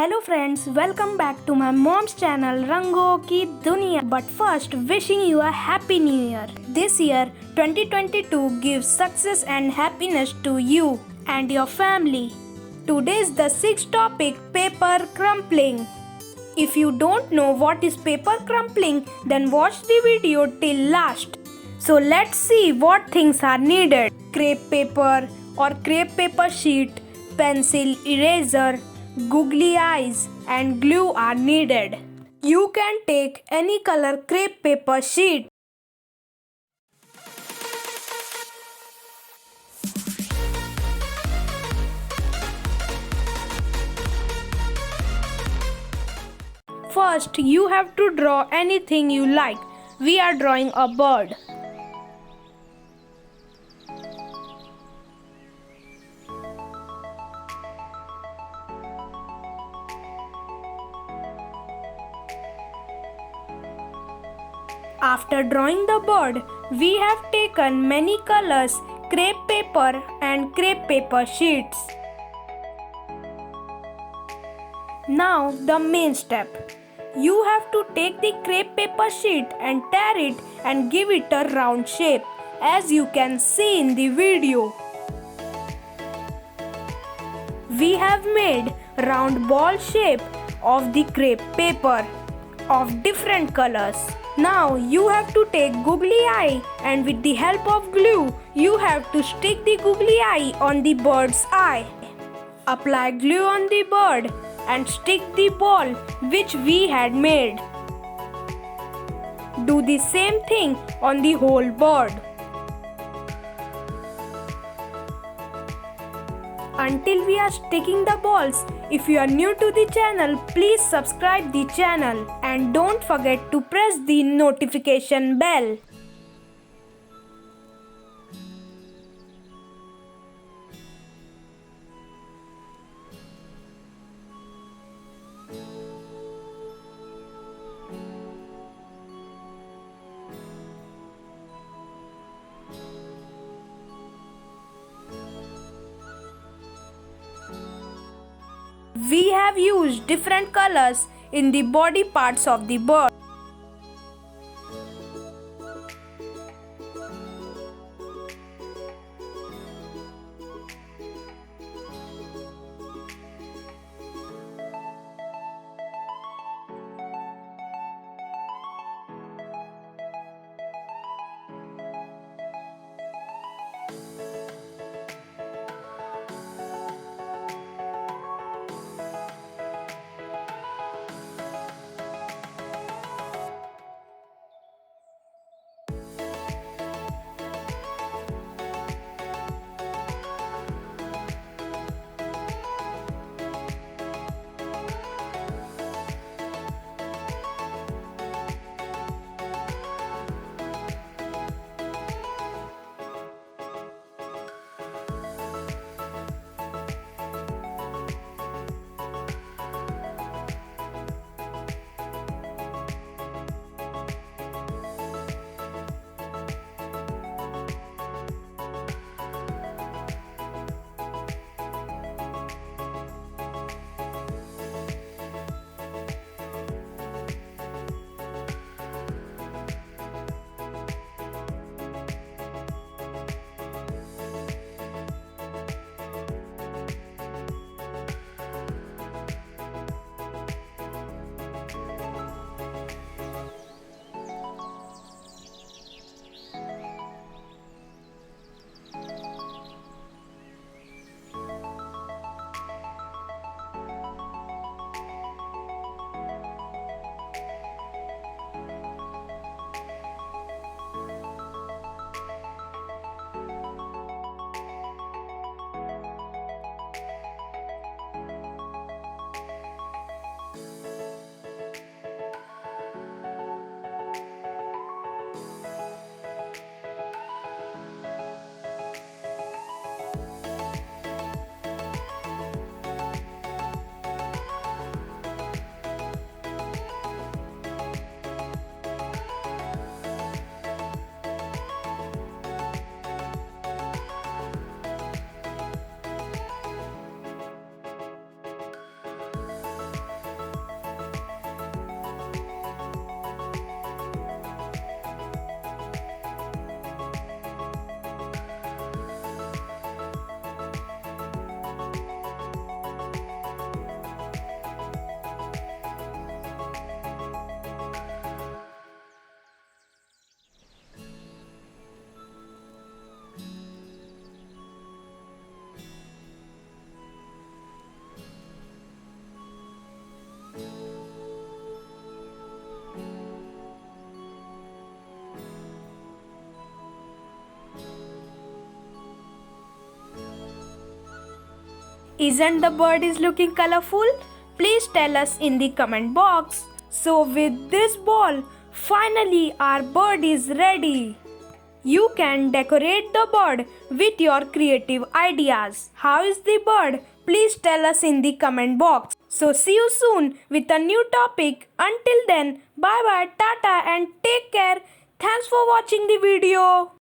Hello friends, welcome back to my mom's channel Rango Ki Duniya. But first, wishing you a happy new year. This year 2022 gives success and happiness to you and your family. Today is the sixth topic, paper crumpling. If you don't know what is paper crumpling, then watch the video till last. So let's see what things are needed. Crepe paper or crepe paper sheet, pencil, eraser, googly eyes and glue are needed. You can take any color crepe paper sheet. First, you have to draw anything you like. We are drawing a bird. After drawing the bird, we have taken many colors, crepe paper and crepe paper sheets. Now the main step. You have to take the crepe paper sheet and tear it and give it a round shape, as you can see in the video. We have made round ball shape of the crepe paper of different colors. Now you have to take googly eye and with the help of glue, you have to stick the googly eye on the bird's eye. Apply glue on the bird and stick the ball which we had made. Do the same thing on the whole bird. Until we are sticking the balls. If you are new to the channel, please subscribe the channel and don't forget to press the notification bell. We have used different colors in the body parts of the bird. Isn't the bird is looking colorful? Please tell us in the comment box. So with this ball, finally our bird is ready. You can decorate the bird with your creative ideas. How is the bird? Please tell us in the comment box. So see you soon with a new topic. Until then, bye bye, tata and take care. Thanks for watching the video.